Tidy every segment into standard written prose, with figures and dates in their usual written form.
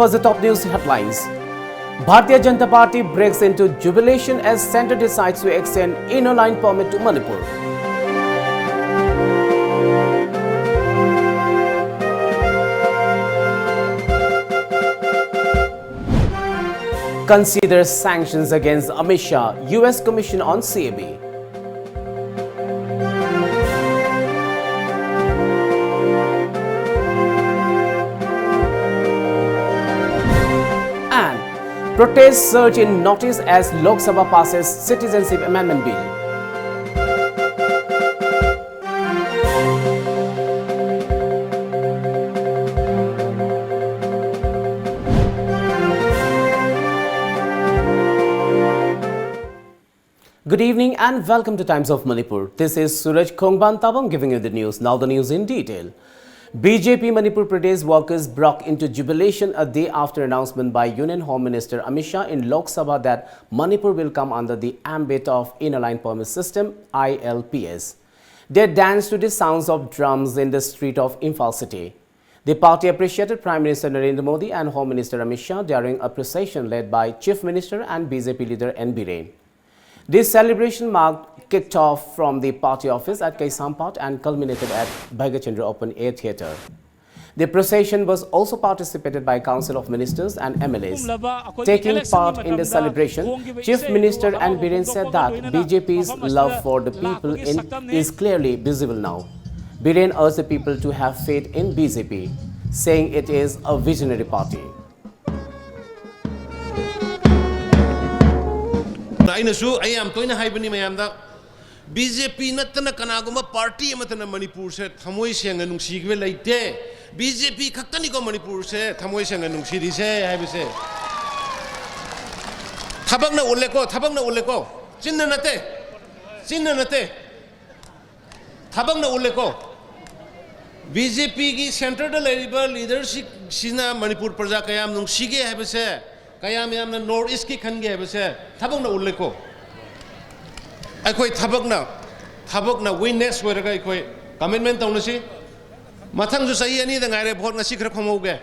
First, the top news headlines. Bharatiya Janata Party breaks into jubilation as centre decides to extend inner line permit to Manipur. Considers sanctions against Amit Shah, US Commission on CAB. Protests surge in notice as Lok Sabha passes Citizenship Amendment Bill. Good evening and welcome to Times of Manipur. This is Suraj Tabam giving you the news. Now the news in detail. BJP Manipur Pradesh workers broke into jubilation a day after announcement by Union Home Minister Amit Shah in Lok Sabha that Manipur will come under the ambit of Inner Line Permit System (ILPS). They danced to the sounds of drums in the street of Imphal city. The party appreciated Prime Minister Narendra Modi and Home Minister Amit Shah during a procession led by Chief Minister and BJP leader N. Biren. This celebration kicked off from the party office at Kaisampat and culminated at Bhaigachandra Open Air Theatre. The procession was also participated by Council of Ministers and MLAs. Taking part in the celebration, Chief Minister N. Biren said that BJP's love for the people is clearly visible now. Biren urged the people to have faith in BJP, saying it is a visionary party. I am going to have BJP natana kanaguma party matana Manipur se thamoi senga nungsigwe laite BJP khaktani ko Manipur se thamoi senga nungsiri se haibise thabakna uleko chinna nate thabakna uleko BJP ki center da leadership sina Manipur praja kayam nungsige haibise kayam yamna north east ki khange haibise thabakna uleko I thabakna witness where I commitment on the sea. Matang to say any than I report a secret homoge.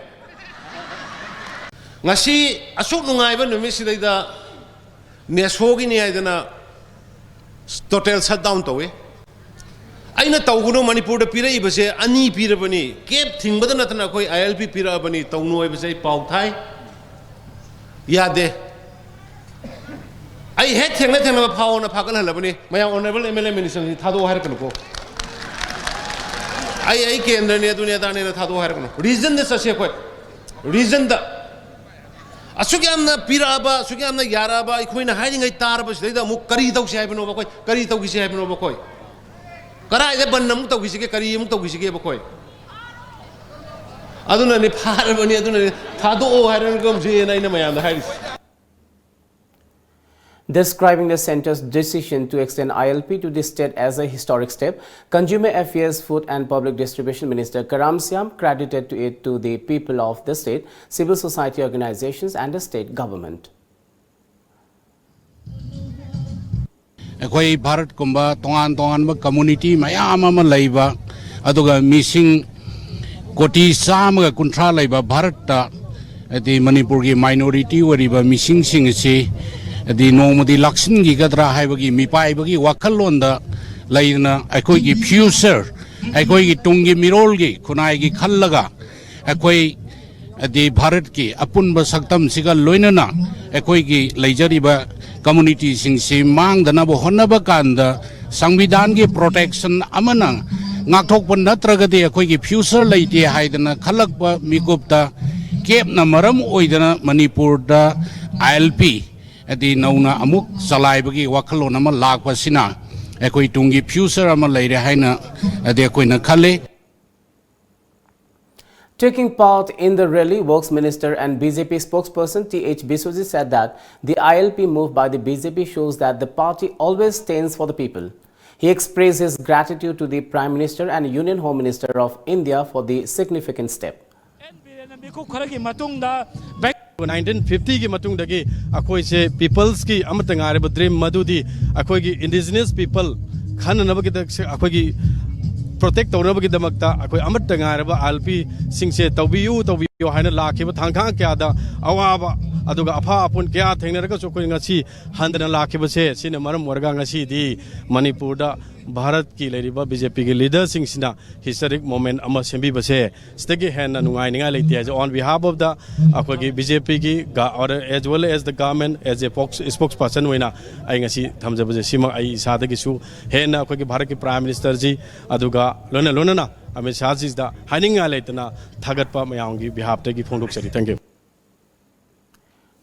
Nasi, a short long Ivan, the Missy the Neshogi Idana Total shutdown to way. I know Tauguno Manipur the Pira Ibase, Ani Pirabani, kept thing but not an Akoi, ILP Pirabani, Tauno Ibase, Pau Thai. Yade. I had nothing of a power on a Pakala Labani, my honorable MLA minister, Tado Harkano. I came the near Dunia than in the Tado Harkano. Reason this as a reason that Asugana Piraba, Sugana Yaraba, Queen hiding a tarbus, they the Mukarito Shabin over Karito Gishabin over Koi. Karai the Banamuta Wisiki, Karimuta Wisiki Bokoi. I don't know any Parabani, Tado Harkano, and I know my other Harris. Describing the centre's decision to extend ILP to the state as a historic step, Consumer Affairs, Food and Public Distribution Minister Karam Syam credited it to the people of the state, civil society organizations and the state government. Ekoi Bharat kumba tongan ba community mayam ama laiba aduga missing koti sama kuntra laiba Bharat ta ati Manipur gi minority wariba missing sing se the Nomadi Lakshin Gigadra Haibagi, Mipai Bagi, Wakalonda, Laina, Akoi Fuser, Akoi Tungi Mirolgi, Kunai Kalaga, Akoi the Bharatki, Apunba Saktam Siga Loinana, Akoi Lajariba community sing Simang, the Nabo Honabakanda, Sangvidangi protection Amana, Natok Panatragadi, Akoi Fuser Lady Haidana, Kalakpa, Mikupta, Cape Namaram Oidana, Manipur, ILP. The Nona Amuk Salai Wakalo Nama Lakwasina, Ekoi Tungi Puser Ama Lady Haina, the Equina Kale. Taking part in the rally, Works Minister and BJP spokesperson T.H. Biswaji said that the ILP move by the BJP shows that the party always stands for the people. He expressed his gratitude to the Prime Minister and Union Home Minister of India for the significant step. 1950 की मतुंग दगी अकोई से peoples की अमतंगारे बद्रीम मधुदी अकोई की indigenous people Khan नब की तक से अकोई की protect tꯧnabagidamakta akoi amatta ngairaba alpi singse tawbiyu haina lakhiba thangkha kya da awaba aduga apha apun kya thengnaraga chokoi ngasi handana lakhiba se sine maram warga ngasi di Manipur da Bharat ki leriba BJP ki leader sina historic moment ama sembi base stegi hen nungai ninga leite on behalf of the akogi BJP ki or as well as the government as a spokesperson wena ai ngasi thamjaba sima ai sadagi su hen akogi Bharat ki prime minister ji aduga lona na Amit Shah ji da haninga leitana thagatpa mayang gi behalf te gi phongdok sari. Thank you.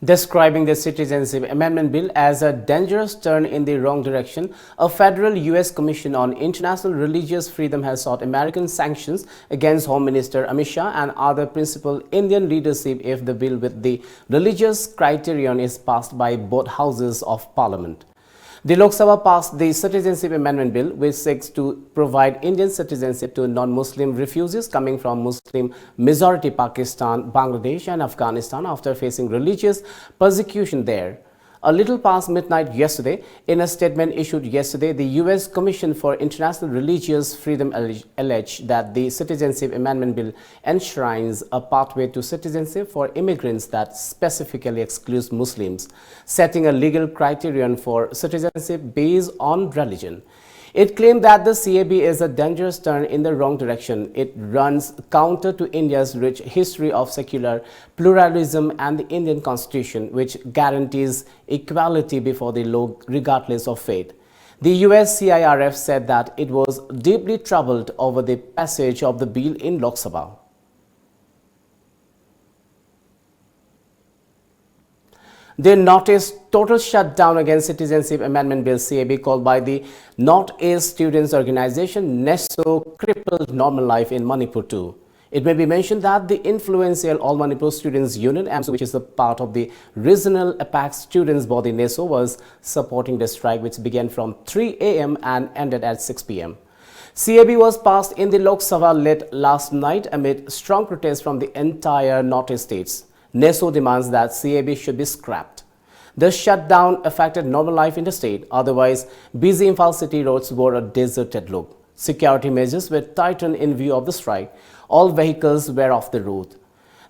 Describing the Citizenship Amendment Bill as a dangerous turn in the wrong direction, a federal U.S. Commission on International Religious Freedom has sought American sanctions against Home Minister Amit Shah and other principal Indian leadership if the bill with the religious criterion is passed by both houses of parliament. The Lok Sabha passed the Citizenship Amendment Bill, which seeks to provide Indian citizenship to non-Muslim refugees coming from Muslim-majority Pakistan, Bangladesh and Afghanistan after facing religious persecution there. A little past midnight yesterday, in a statement issued yesterday, the U.S. Commission for International Religious Freedom alleged that the Citizenship Amendment Bill enshrines a pathway to citizenship for immigrants that specifically excludes Muslims, setting a legal criterion for citizenship based on religion. It claimed that the CAB is a dangerous turn in the wrong direction. It runs counter to India's rich history of secular pluralism and the Indian Constitution, which guarantees equality before the law regardless of faith. The US CIRF said that it was deeply troubled over the passage of the bill in Lok Sabha. The Northeast total shutdown against Citizenship Amendment Bill CAB called by the Northeast Students Organization NESO crippled normal life in Manipur too. It may be mentioned that the influential All Manipur Students Union, which is a part of the regional APAC students body NESO, was supporting the strike which began from 3 a.m. and ended at 6 p.m. CAB was passed in the Lok Sabha late last night amid strong protests from the entire Northeast states. NESO demands that CAB should be scrapped. The shutdown affected normal life in the state. Otherwise, busy Imphal city roads wore a deserted look. Security measures were tightened in view of the strike. All vehicles were off the road.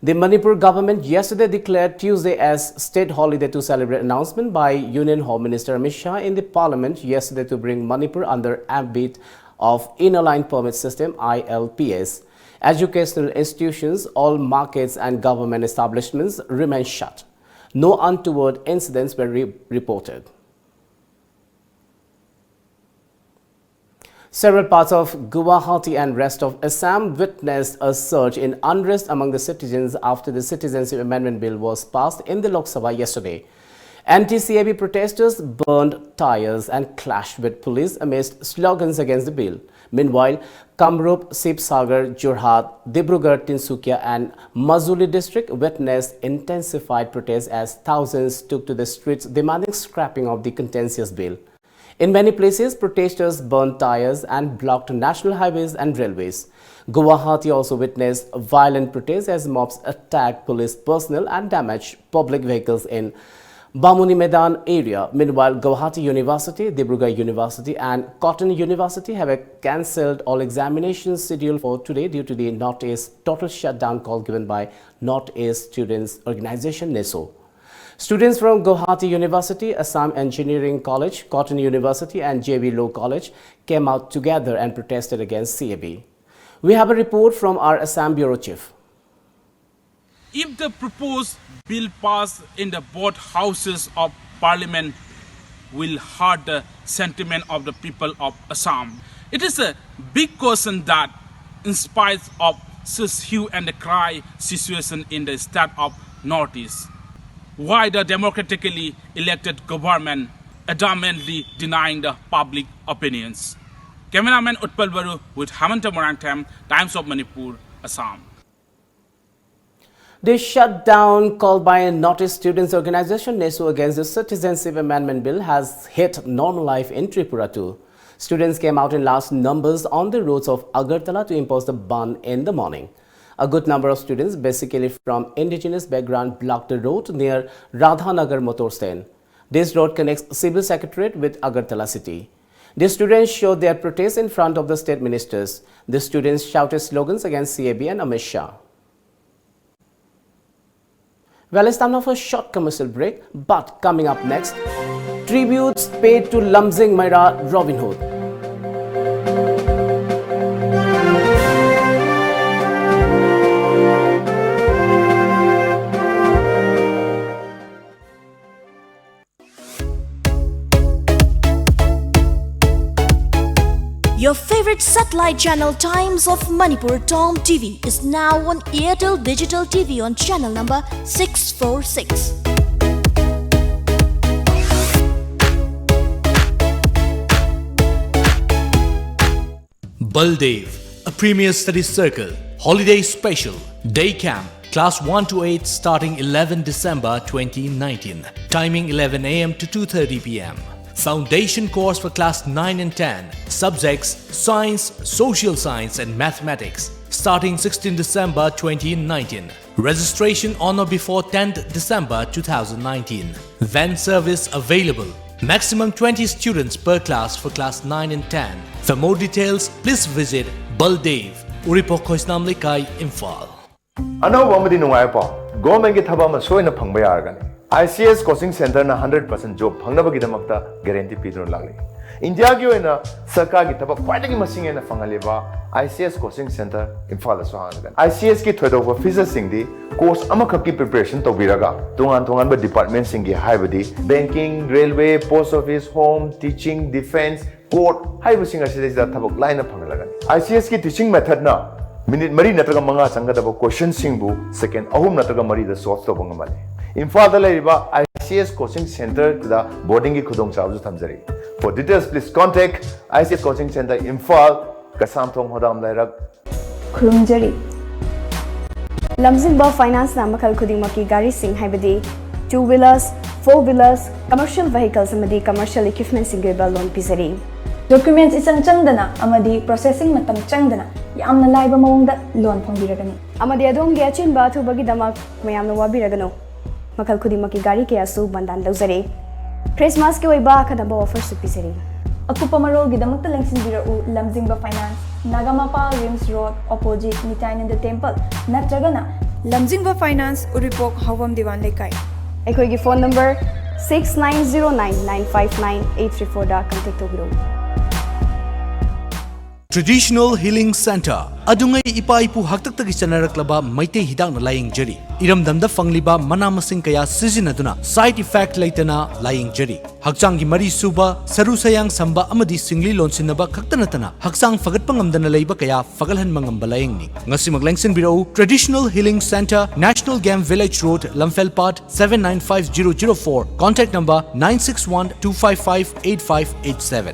The Manipur government yesterday declared Tuesday as state holiday to celebrate announcement by Union Home Minister Amit Shah in the parliament yesterday to bring Manipur under ambit of Inner Line Permit System ILPS. Educational institutions, all markets and government establishments remain shut. No untoward incidents were reported. Several parts of Guwahati and rest of Assam witnessed a surge in unrest among the citizens after the Citizenship Amendment Bill was passed in the Lok Sabha yesterday. Anti-CAB protesters burned tires and clashed with police amidst slogans against the bill. Meanwhile, Kamrup, Sibsagar, Jorhat, Dibrugarh, Tinsukia and Majuli district witnessed intensified protests as thousands took to the streets demanding scrapping of the contentious bill. In many places, protesters burned tires and blocked national highways and railways. Guwahati also witnessed violent protests as mobs attacked police personnel and damaged public vehicles in Bamuni Medan area. Meanwhile, Guwahati University, Dibrugarh University and Cotton University have cancelled all examinations scheduled for today due to the Northeast total shutdown call given by Northeast Students Organization NESO. Students from Guwahati University, Assam Engineering College, Cotton University and JB Law College came out together and protested against CAB. We have a report from our Assam Bureau Chief. If the proposed bill passed in the both houses of parliament will hurt the sentiment of the people of Assam. It is a big question that in spite of such hue and cry situation in the state of Northeast, why the democratically elected government adamantly denying the public opinions. Cameraman Utpal Baru with Hamanta Morantam, Times of Manipur, Assam. The shutdown called by Northeast Students Organization NESO against the Citizenship Amendment Bill has hit normal life in Tripura too. Students came out in large numbers on the roads of Agartala to impose the ban in the morning. A good number of students, basically from indigenous background, blocked the road near Radhanagar motor stand. This road connects Civil Secretariat with Agartala city. The students showed their protest in front of the state ministers. The students shouted slogans against CAB and Amit Shah. Well, it's time now for a short commercial break, but coming up next, tributes paid to lamjingbatomtv Robin Hood. Your favorite satellite channel Times of Manipur TOMTV is now on Airtel Digital TV on channel number 646. Baldev, a premier study circle, holiday special, day camp, class 1 to 8 starting 11 December 2019, timing 11 AM to 2:30 PM. Foundation course for class 9 and 10, subjects Science, Social Science and Mathematics, starting 16 December 2019. Registration on or before 10th December 2019. Van service available. Maximum 20 students per class for class 9 and 10. For more details, please visit Baldev, Uripok Khoisnam Lekai, Imphal. Ano wamadi nungai pa, government ki thaba ma soina phangba yargani. ICS coaching center na 100% job phangnaba gi damakta guarantee pidun lagli. India ki oina sarkar ki thaba khwaidagi masing ena phangaliba ICS coaching center Imphal da sohanagan. ICS ki thoidokba officers sing di course amakhak ki preparation tawbiraga tongan ba department sing gi haibadi banking, railway, post office, home, teaching, defense, court haibu sing asida thabak line phangalagan. ICS ki teaching method na minute mari natraga manga changadaba question singbu second ahum natraga mari da solve to bangamale. Imphal da laiba ICS coaching center da boarding ki khudong chawju thamjari. For details please contact ICS coaching center Imphal Kasamthong Hodam Lairak Khurumjari Lamjingba finance na makal khudimaki gari sing haibadi 2-wheelers, 4-wheelers, commercial vehicles amadi commercial equipment singba loan pisari. Documents isang changdana amadi processing matam changdana yamna laiba mawongda loan phongbiragani. Amadi adomgi achinba thubagi damak mayamna wabiragano. Makal khudimaki gari kaya su bandan lawjari. Christmas ki oiba khadaba offer su pisari. Akupa marol gidamakta lengsinbirau Lamjingba Finance, Nagamapa Rims Road, opposite Nitayananda Temple, Natragana. Lamjingba Finance, Uripok, Hawam Diwan Lekai. Ekoigi phone number 6909959834 da contact togiro. Traditional Healing Center adungai ipa ipu haktaktagi chanaraklaba maite hidakna laying jari iramdamda fangliba manamasing kaya sizinaduna side effect laitana laying jari hakchanggi mari suba saru sayang samba amadi singli lonsinaba khaktanatana hakchang fagatpa ngamdana leiba kaya fagalhan mangamba laying ni ngasi maglengsin birau Traditional Healing Center, National Game Village Road, Lamfelpad 795004, contact number 961-255-8587.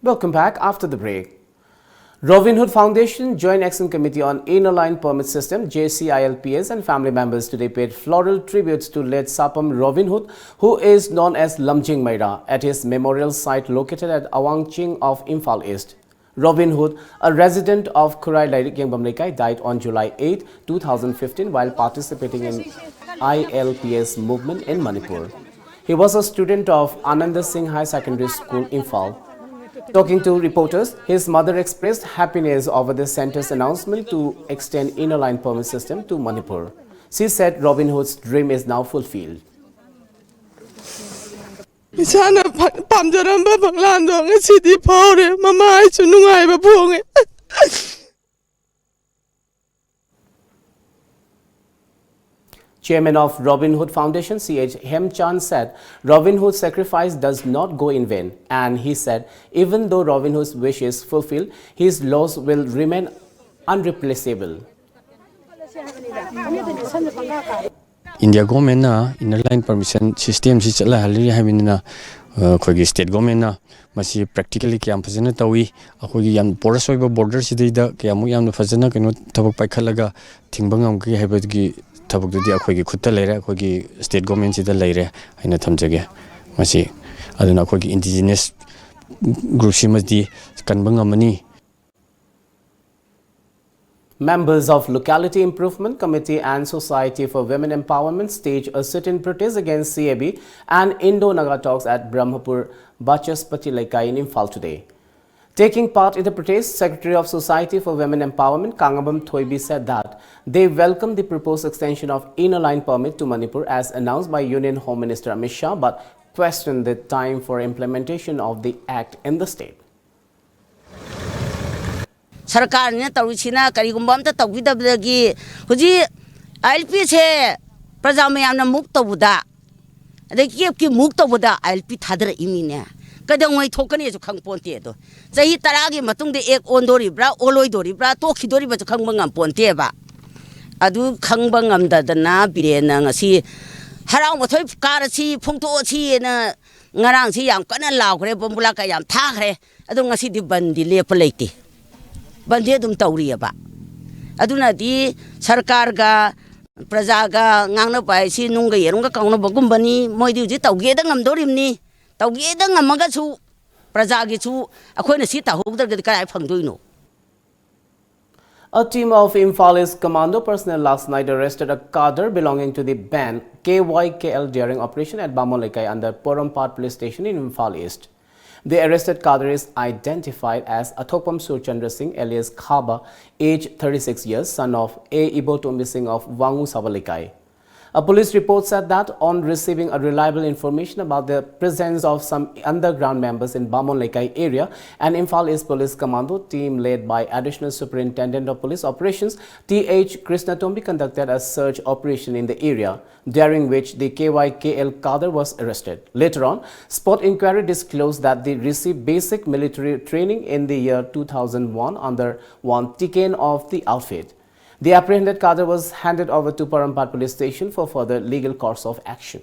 Welcome back after the break. Robin Hood Foundation Joint Action Committee on Inner-Line Permit System, JCILPS and family members today paid floral tributes to late Sapam Robin Hood, who is known as Lamjingbatomtv, at his memorial site located at Awangching of Imphal East. Robin Hood, a resident of Kurai Lairik Yangbamlekai, died on July 8, 2015 while participating in ILPS movement in Manipur. He was a student of Ananda Singh High Secondary School, Imphal. Talking to reporters, his mother expressed happiness over the center's announcement to extend inner-line permit system to Manipur. She said Robin Hood's dream is now fulfilled. Chairman of Robin Hood Foundation, C.H. Hemchand, said Robin Hood's sacrifice does not go in vain, and he said even though Robin Hood's wish is fulfilled, his loss will remain unreplaceable. India government na inner-line permission system si chala halri habinina khogi state government na masi practically kyam phajana tawi akhogi yam porous oiba border sidida kyamu yam phajana keno thabak paikhalaga thingbangam ki habadgi thabak dudi akhogi khutta leire akhogi state government sida leire aina thamjage masi aduna akhogi indigenous group simadi kanbangamani. Members of Locality Improvement Committee and Society for Women Empowerment staged a sit-in protest against CAB and Indo-Naga talks at Brahmapur Bachaspati Laikai in Imphal today. Taking part in the protest, Secretary of Society for Women Empowerment Kangabam Thoibi said that they welcome the proposed extension of inner line permit to Manipur as announced by Union Home Minister Amit Shah, but questioned the time for implementation of the act in the state. सरकार ने तरुचिना करीगुम्बम त तौगिदबदगी हुजी ILP से प्रजा मयाम न मुक्त तौबुदा अदगी की मुक्त तौबुदा ILP थादर इमीने कदंगै थोकनी जो खंगपोंते दो सही तरागी मतुंग दे एक ओंदोरिब्रा ओलोइदोरिब्रा तोखिदोरिबा जो खंगबंग पोंते बा अदु खंगबंग ददना बिरेना ngasi हराव मथोय कारसी फोंतोची न ngarang si yam kana lawkhre bombula ka yam thakre adu ngasi di bandi lep leiti bandi dum tawri ba aduna di sarkar ga praja ga ngangna pai si nungga yerunga kauna bagum bani moi di ji tawge da ngam dorimni tawge da ngamaga chu praja gi chu akhoina si ta hogdar ga kai phangdoino. A team of Imphali's commando personnel last night arrested a cadre belonging to the band KYKL during operation at Bamolaikai under Porampat police station in Imphal East. The arrested cadre is identified as Athopam Surchandra Singh alias Khaba, age 36 years, son of A. Ibotombi Singh of Wangu Savalaikai. A police report said that on receiving a reliable information about the presence of some underground members in Bamolaikai area, an Imphal East Police Commando team led by Additional Superintendent of Police Operations T.H. Krishnatombi conducted a search operation in the area, during which the KYKL cadre was arrested. Later on, spot inquiry disclosed that they received basic military training in the year 2001 under one Tiken of the outfit. The apprehended cadre was handed over to Porampat police station for further legal course of action.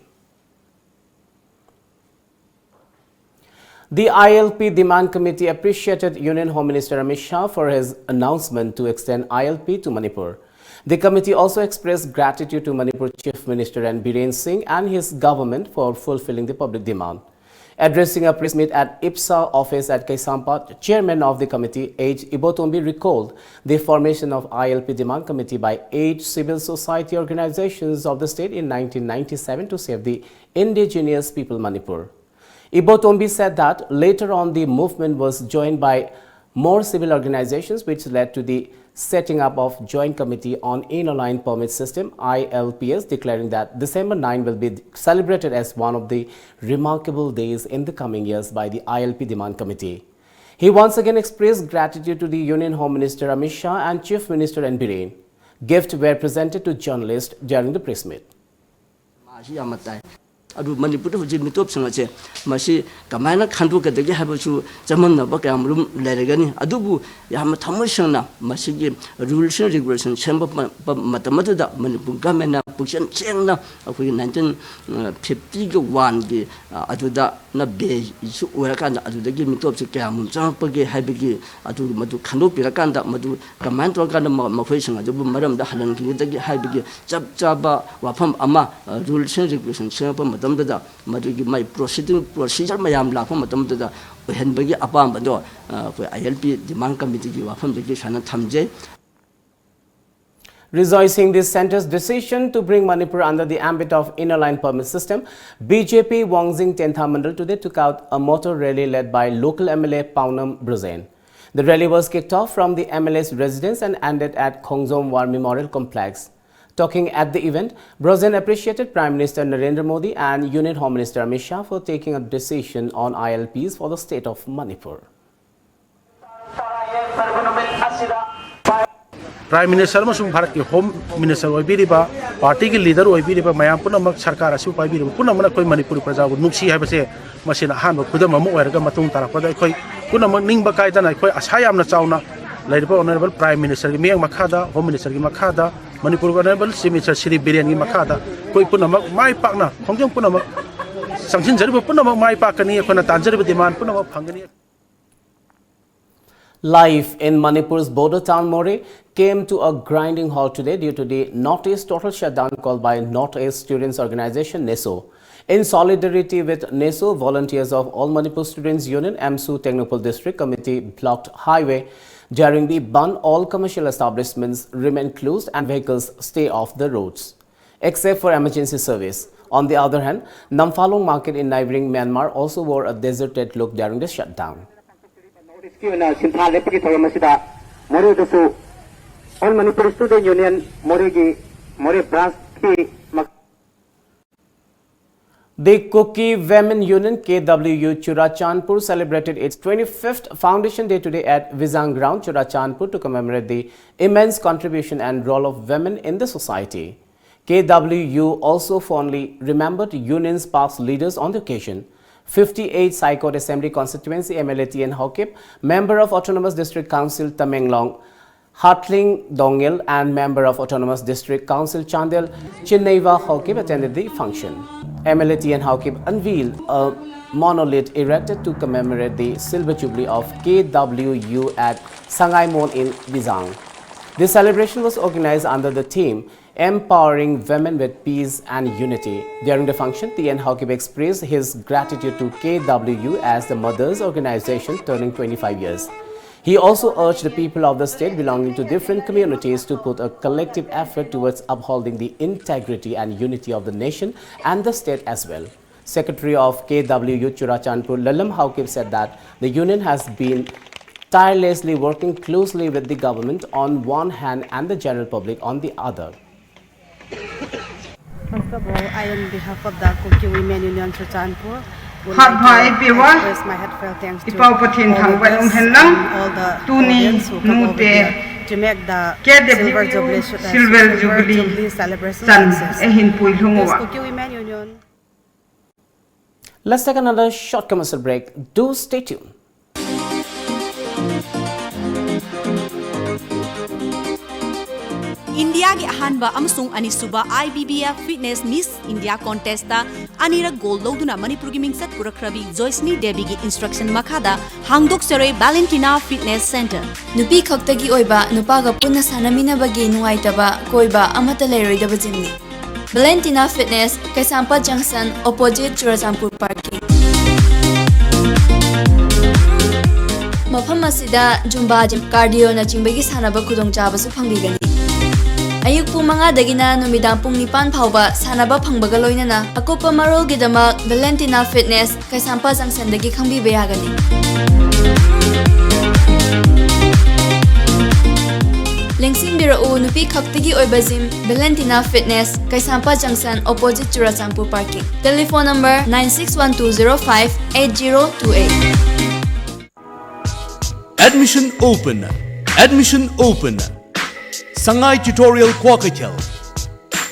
The ILP Demand Committee appreciated Union Home Minister Amit Shah for his announcement to extend ILP to Manipur. The committee also expressed gratitude to Manipur Chief Minister N. Biren Singh and his government for fulfilling the public demand. Addressing a press meet at IPSA office at Kaisampat, Chairman of the committee, H. Ibotombi, recalled the formation of ILP Demand Committee by 8 civil society organizations of the state in 1997 to save the indigenous people Manipur. Ibotombi said that later on the movement was joined by more civil organizations, which led to the setting up of Joint Committee on Inner Line Permit System ILPS, declaring that December 9 will be celebrated as one of the remarkable days in the coming years by the ILP Demand Committee. He once again expressed gratitude to the Union Home Minister Amit Shah and Chief Minister N. Biren. Gifts were presented to journalists during the press meet. adu Manipur huji mitop sangache masi kamaina khandu kadagi habachu jamanna ba kamrum leragani adubu yam thamusana masi gi rules and regulations semba matamatu da Manipur government puction chengna akoi 1950 ga wan gi aduda na be su urakan adudagi mitop se kamum changpage habigi adu madu khandu pirakanda madu kamain to kan makhoi sanga adubu maram da halan gi dagi habigi chap chaba wafam ama rules and regulations semba madugi mai procedure mayam lakho matamda henbagi apam bado ILP Demand Committee gi wafam dagi sana thamje. Rejoicing this centre's decision to bring Manipur under the ambit of Inner Line Permit System, BJP Wangzing Tentha Mandal today took out a motor rally led by local MLA Paunam Bruzain. The rally was kicked off from the MLA's residence and ended at Khongzom War Memorial Complex. Talking at the event, Bruzain appreciated Prime Minister Narendra Modi and Union Home Minister Amit Shah for taking a decision on ILPs for the state of Manipur. Prime Minister Masung Bharat ki Home Minister oibiriba party ki leader oibiriba mayam punamak sarkar asu paibiriba punamak koi Manipuri praja bu nuksi haibase masina hanba khudam amu oiraga matung tarakpada koi punamak ningba kaidana koi asayamna chauna laiba honorable Prime Minister ki miyang makhada Home Minister ki makhada Manipur honorable Chief Minister Shri Biren ki makhada koi punamak mai pakna khongjong punamak sanctions jariba punamak mai pakani khona tanjariba demand punamak phangani. Life in Manipur's border town More came to a grinding halt today due to the Northeast total shutdown called by Northeast Students Organization NESO. In solidarity with NESO, volunteers of All Manipur Students Union, AMSU Technopol District Committee blocked highway During the ban, all commercial establishments remain closed and vehicles stay off the roads, except for emergency service. On the other hand, Namfalong market in neighboring Myanmar also wore a deserted look during the shutdown. All Manipur Student Union More branch The Cookie Women Union KWU Churachandpur celebrated its 25th Foundation Day today at Vizang Ground, Churachandpur, to commemorate the immense contribution and role of women in the society. KWU also fondly remembered union's past leaders on the occasion. 58 Saikot Assembly Constituency MLA TN Hokip, Member of Autonomous District Council Tamenglong Hartling Dongil and Member of Autonomous District Council Chandel Chinnaiva Hokip attended the function. MLA TN Hokip unveiled a monolith erected to commemorate the Silver Jubilee of KWU at Sangaimon in Vizang. The celebration was organized under the theme Empowering Women with Peace and Unity. During the function, TN Hokip expressed his gratitude to KWU as the Mothers Organization turning 25 years. He also urged the people of the state belonging to different communities to put a collective effort towards upholding the integrity and unity of the nation and the state as well. Secretary of KWU Churachandpur Lalam Haukip said that the union has been tirelessly working closely with the government on one hand and the general public on the other. First of all, I on behalf of the Cookie Women Union Churachandpur express my heartfelt thanks to all the audience who come over here to make the Silver Jubilee celebration success. Yes, Cookie Women Union. Let's take another short commercial break. Do stay tuned. India ki ahanba amasung anisuba IBBF Fitness Miss India contest ta anira gold loduna Manipur gi mingsat purakrabi Joyceni Devi gi instruction makada hangdok seroi Valentina Fitness Center. Nupi khaktagi oiba nupaga punna sanamina bagi nuaitaba koiba amata leiroidaba jimni. Valentina Fitness Kaisampa Junction opposite Churachandpur Parking. Mafam asida Zumba gym cardio na chingbagi sanaba khudongchaba su phangbigani. Ayuk pung mga dagina numidang pung nipan phauba sanaba phangbaga loinana akopa marol gidama Valentina Fitness Kaisampa Junction dagi khangbiba yagani. Lengsin birau nupi khaktagi oiba gym Valentina Fitness Kaisampa Junction opposite Churachandpur Parking. Telephone number 9612058028. Admission open. Admission open. Sangai Tutorial Kwakatel.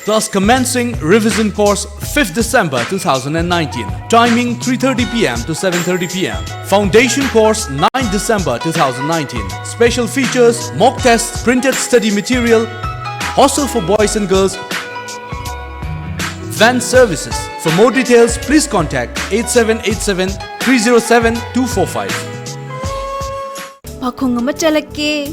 Class commencing revision course 5th December 2019. Timing 3:30 p.m. to 7:30 p.m. Foundation course 9th December 2019. Special features mock tests, printed study material, hostel for boys and girls, van services. For more details, please contact 8787 307 245. Pakhong ama chalake.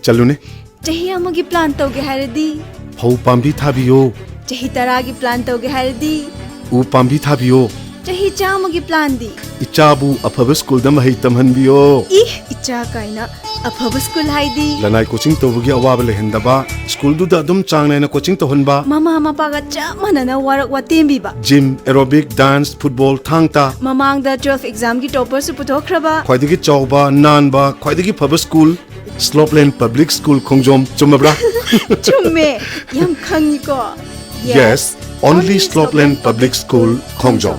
Chalune. Chahi amagi plan tawge haradi. Phau pambi thabiyo. Chahi taragi plan tawge haradi. U pambi thabiyo. Chahi chamagi plan di. Ichabu afaba school da mahai tamhanbiyo. Icha kaina afaba school haidi. Lanai coaching tobugi awaba lehendaba. School du da dum changnai na coaching tohonba. Mama paga chamana na warak watembi ba. Gym, aerobic, dance, football thangta. Mamang da 12 exam gi topper su putokraba. Khwaidagi chawba, nanba, khwaidagi phaba school. Slopeland Public School Khongjom chumabra. Chumme yam khangi ko. Yes, only Slopeland Public School Khongjom.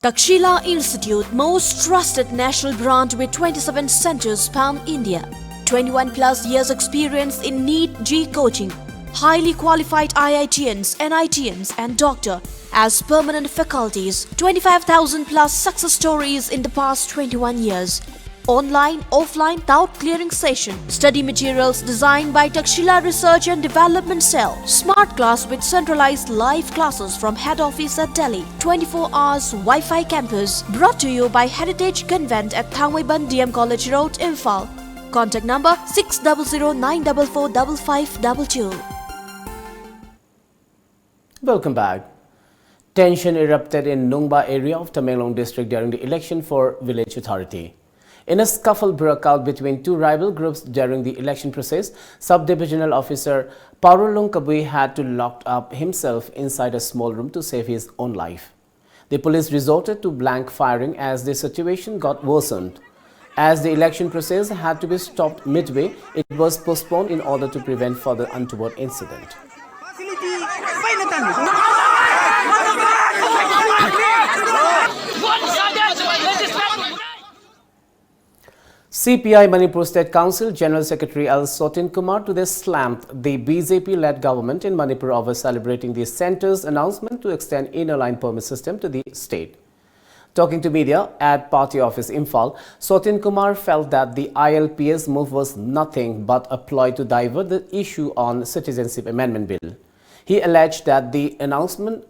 Takshila Institute, most trusted national brand with 27 centers span India. 21 plus years experience in NEET G coaching. Highly qualified IITians, NITians and doctor as permanent faculties. 25,000 plus success stories in the past 21 years. Online, offline, doubt clearing session. Study materials designed by Takshila Research and Development Cell. Smart class with centralized live classes from head office at Delhi. 24 hours Wi-Fi campus. Brought to you by Heritage Convent at Thangwaiban DM College Road, Imphal. Contact number 6009445522. Welcome back. Tension erupted in Nungba area of Tamenglong district during the election for village authority. In a scuffle broke out between two rival groups during the election process, Sub-Divisional Officer Parulung Kabui had to lock up himself inside a small room to save his own life. The police resorted to blank firing as the situation got worsened. As the election process had to be stopped midway, it was postponed in order to prevent further untoward incident. CPI Manipur State Council General Secretary L. Sotin Kumar today slammed the BJP-led government in Manipur over celebrating the centre's announcement to extend inner line permit system to the state. Talking to media at party office Imphal, Sotin Kumar felt that the ILP's move was nothing but a ploy to divert the issue on Citizenship Amendment Bill. He alleged that the announcement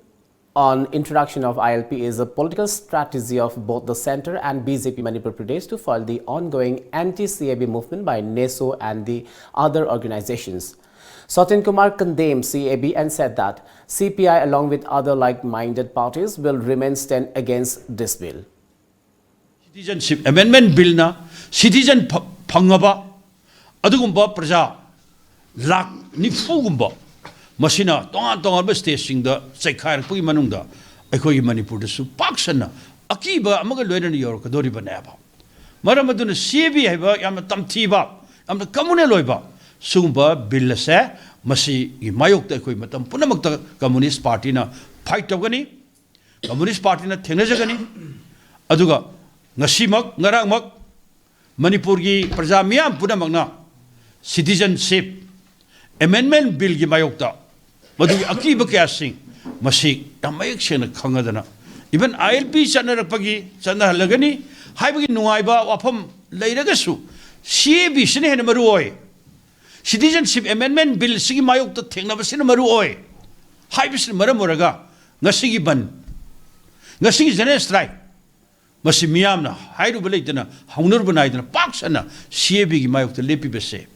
on introduction of ILP is a political strategy of both the centre and BJP Manipur Pradesh to foil the ongoing anti-CAB movement by NESO and the other organizations. Sotin Kumar condemned CAB and said that CPI along with other like-minded parties will remain stand against this bill. Citizenship Amendment Bill na citizen phangaba adugumba praja lak nifugumba masina tongan ba station da sekhair pui manungda akhoi Manipur da su paksana akiba amaga loina ni yor kadori banaba maramaduna CB haiba yam tamthiba am communal loiba sumba bill se masi gi mayok ta akhoi matam punamak ta Communist Party na fight tawgani Communist Party na thengnajagani aduga ngasimak ngarangmak Manipur gi praja miyam punamakna Citizenship Amendment Bill gi mayok ta madu akiba kya sing masik tamayek sena khangadana even ILP chana pagi chana lagani haibagi nuaiba wafam leiragasu CAB sine hen maruoi Citizenship Amendment Bill sigi mayok ta thengna sine maruoi haibis maramoraga ngasigi ban ngasigi jane strike masi miyamna hairu beleitana haunur banaidana paksana CAB gi mayok ta lepi bese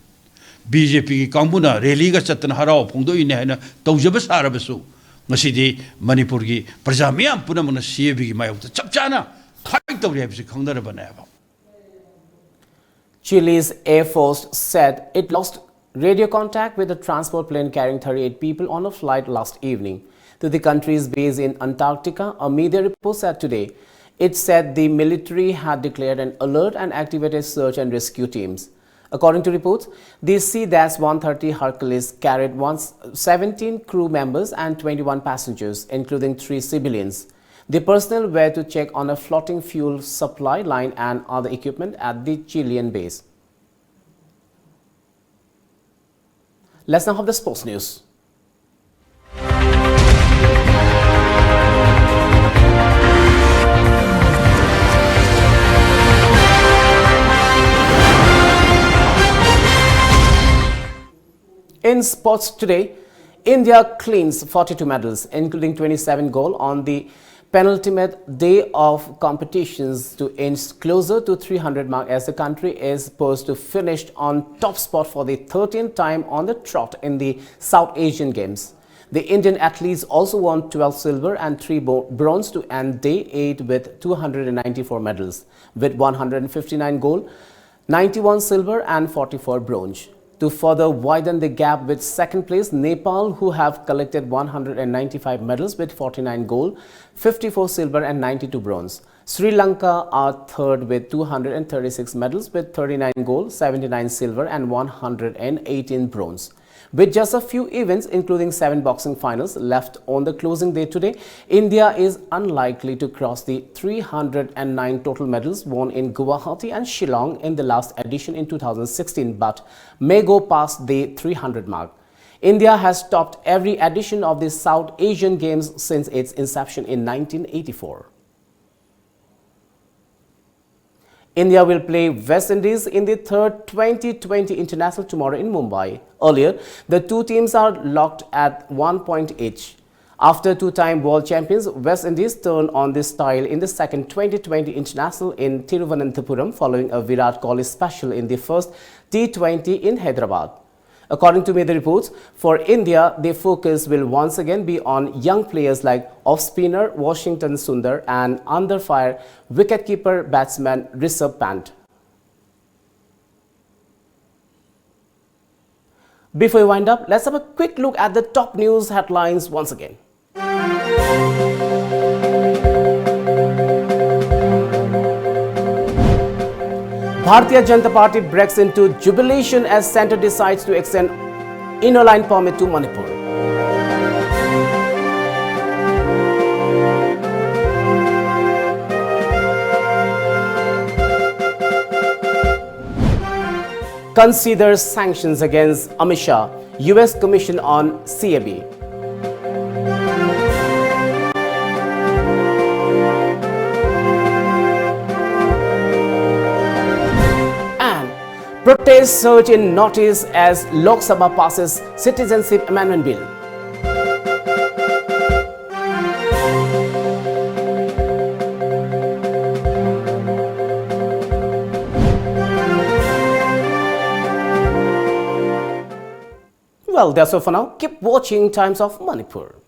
BJP ki kambuna rally ga chatna harao phongdo ine haina tawjaba sarabasu ngasidi Manipur gi praja miyam punamana CAB gi mayok ta chapchana fight tawri habisi khangdara banaba. Chile's Air Force said it lost radio contact with a transport plane carrying 38 people on a flight last evening to the country's base in Antarctica. A media report said today it said the military had declared an alert and activated search and rescue teams. According to reports, the C-130 Hercules carried 17 crew members and 21 passengers, including 3 civilians. The personnel were to check on a floating fuel supply line and other equipment at the Chilean base. Let's now have the sports news. In sports today, India cleans 42 medals, including 27 gold on the penultimate day of competitions to inch closer to 300 mark as the country is poised to finish on top spot for the 13th time on the trot in the South Asian Games. The Indian athletes also won 12 silver and 3 bronze to end day 8 with 294 medals, with 159 gold, 91 silver and 44 bronze. To further widen the gap with second place, Nepal, who have collected 195 medals with 49 gold, 54 silver and 92 bronze. Sri Lanka are third with 236 medals with 39 gold, 79 silver and 118 bronze. With just a few events, including 7 boxing finals, left on the closing day today, India is unlikely to cross the 309 total medals won in Guwahati and Shillong in the last edition in 2016, but may go past the 300 mark. India has topped every edition of the South Asian Games since its inception in 1984. India will play West Indies in the third 2020 International tomorrow in Mumbai. Earlier, the two teams are locked at 1 point each. After two-time world champions, West Indies turned on this style in the second 2020 International in Thiruvananthapuram following a Virat Kohli special in the first T20 in Hyderabad. According to media reports, for India, the focus will once again be on young players like off-spinner Washington Sundar and under-fire wicket-keeper batsman Rishabh Pant. Before we wind up, let's have a quick look at the top news headlines once again. Bharatiya Janata Party breaks into jubilation as centre decides to extend inner line permit to Manipur. Considers sanctions against Amit Shah, US Commission on CAB. And protests surge in Northeast as Lok Sabha passes Citizenship Amendment Bill. Well, that's all for now. Keep watching Times of Manipur.